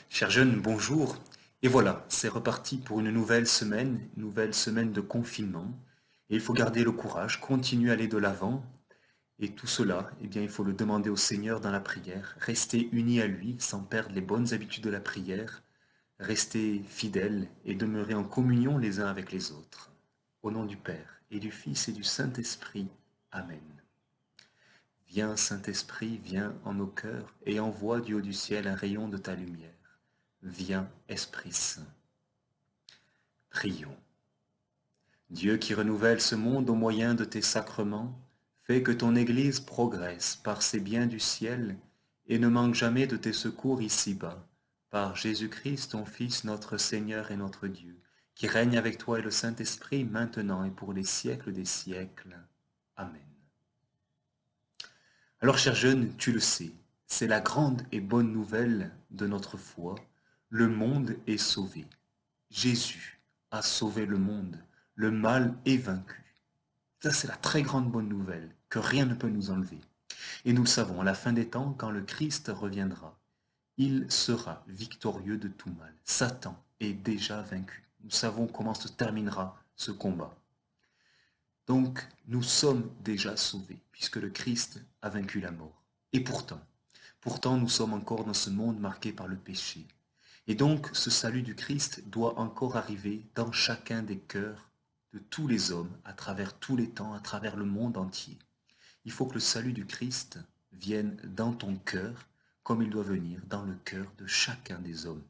Chers jeunes, bonjour. Et voilà, c'est reparti pour une nouvelle semaine de confinement. Et il faut garder le courage, continuer à aller de l'avant. Et tout cela, eh bien, il faut le demander au Seigneur dans la prière. Rester unis à lui sans perdre les bonnes habitudes de la prière. Rester fidèles et demeurer en communion les uns avec les autres. Au nom du Père et du Fils et du Saint-Esprit. Amen. Viens, Saint-Esprit, viens en nos cœurs et envoie du haut du ciel un rayon de ta lumière. Viens, Esprit Saint. Prions. Dieu qui renouvelle ce monde au moyen de tes sacrements, fais que ton Église progresse par ses biens du ciel et ne manque jamais de tes secours ici-bas, par Jésus-Christ, ton Fils, notre Seigneur et notre Dieu, qui règne avec toi et le Saint-Esprit maintenant et pour les siècles des siècles. Amen. Alors, chers jeunes, tu le sais, c'est la grande et bonne nouvelle de notre foi. Le monde est sauvé. Jésus a sauvé le monde. Le mal est vaincu. Ça, c'est la très grande bonne nouvelle que rien ne peut nous enlever. Et nous le savons, à la fin des temps, quand le Christ reviendra, il sera victorieux de tout mal. Satan est déjà vaincu. Nous savons comment se terminera ce combat. Donc, nous sommes déjà sauvés, puisque le Christ a vaincu la mort. Et pourtant, nous sommes encore dans ce monde marqué par le péché. Et donc, ce salut du Christ doit encore arriver dans chacun des cœurs de tous les hommes, à travers tous les temps, à travers le monde entier. Il faut que le salut du Christ vienne dans ton cœur, comme il doit venir dans le cœur de chacun des hommes.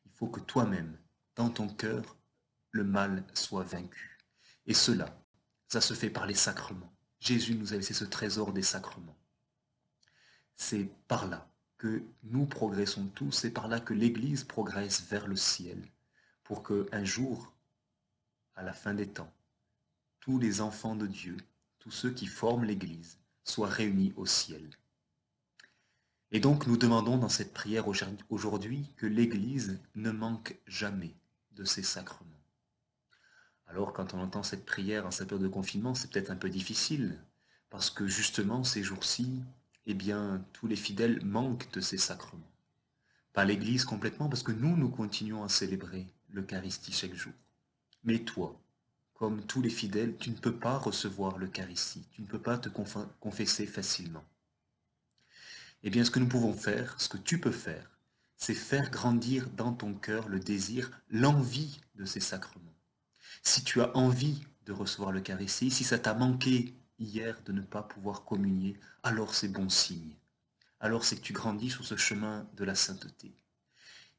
Il faut que toi-même, dans ton cœur, le mal soit vaincu. Et cela, ça se fait par les sacrements. Jésus nous a laissé ce trésor des sacrements. C'est par là que nous progressons tous, c'est par là que l'Église progresse vers le ciel, pour qu'un jour, à la fin des temps, tous les enfants de Dieu, tous ceux qui forment l'Église, soient réunis au ciel. Et donc nous demandons dans cette prière aujourd'hui que l'Église ne manque jamais de ses sacrements. Alors quand on entend cette prière en cette période de confinement, c'est peut-être un peu difficile, parce que justement ces jours-ci, eh bien tous les fidèles manquent de ces sacrements. Pas l'Église complètement, parce que nous continuons à célébrer l'Eucharistie chaque jour. Mais toi, comme tous les fidèles, tu ne peux pas recevoir l'Eucharistie, tu ne peux pas te confesser facilement. Eh bien, ce que nous pouvons faire, ce que tu peux faire, c'est faire grandir dans ton cœur le désir, l'envie de ces sacrements. Si tu as envie de recevoir l'Eucharistie, si ça t'a manqué hier de ne pas pouvoir communier, alors c'est bon signe. Alors c'est que tu grandis sur ce chemin de la sainteté.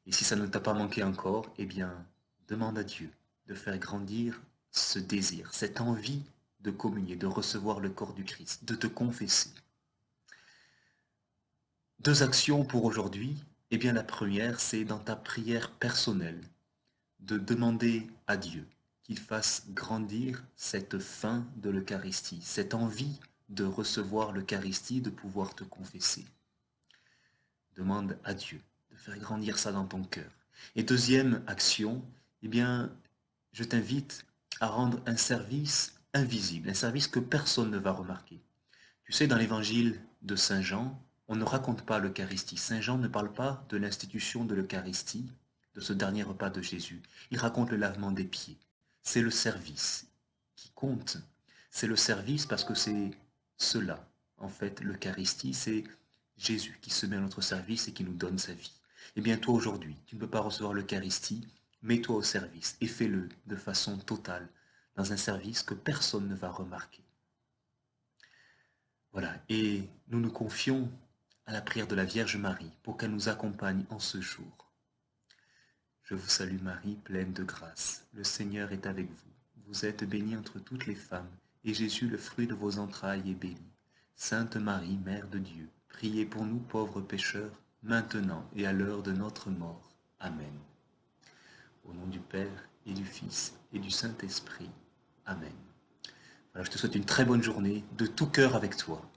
Et si ça ne t'a pas manqué encore, eh bien, demande à Dieu de faire grandir ce désir, cette envie de communier, de recevoir le corps du Christ, de te confesser. Deux actions pour aujourd'hui. Eh bien, la première, c'est dans ta prière personnelle de demander à Dieu qu'il fasse grandir cette faim de l'Eucharistie, cette envie de recevoir l'Eucharistie, de pouvoir te confesser. Demande à Dieu de faire grandir ça dans ton cœur. Et deuxième action, eh bien, je t'invite à rendre un service invisible, un service que personne ne va remarquer. Tu sais, dans l'évangile de Saint Jean, on ne raconte pas l'Eucharistie. Saint Jean ne parle pas de l'institution de l'Eucharistie, de ce dernier repas de Jésus. Il raconte le lavement des pieds. C'est le service qui compte. C'est le service parce que c'est cela. En fait, l'Eucharistie, c'est Jésus qui se met à notre service et qui nous donne sa vie. Eh bien, toi aujourd'hui, tu ne peux pas recevoir l'Eucharistie, mets-toi au service et fais-le de façon totale, dans un service que personne ne va remarquer. Voilà, et nous nous confions à la prière de la Vierge Marie pour qu'elle nous accompagne en ce jour. Je vous salue Marie, pleine de grâce. Le Seigneur est avec vous. Vous êtes bénie entre toutes les femmes, et Jésus, le fruit de vos entrailles, est béni. Sainte Marie, Mère de Dieu, priez pour nous pauvres pécheurs, maintenant et à l'heure de notre mort. Amen. Au nom du Père, et du Fils, et du Saint-Esprit. Amen. Voilà, je te souhaite une très bonne journée, de tout cœur avec toi.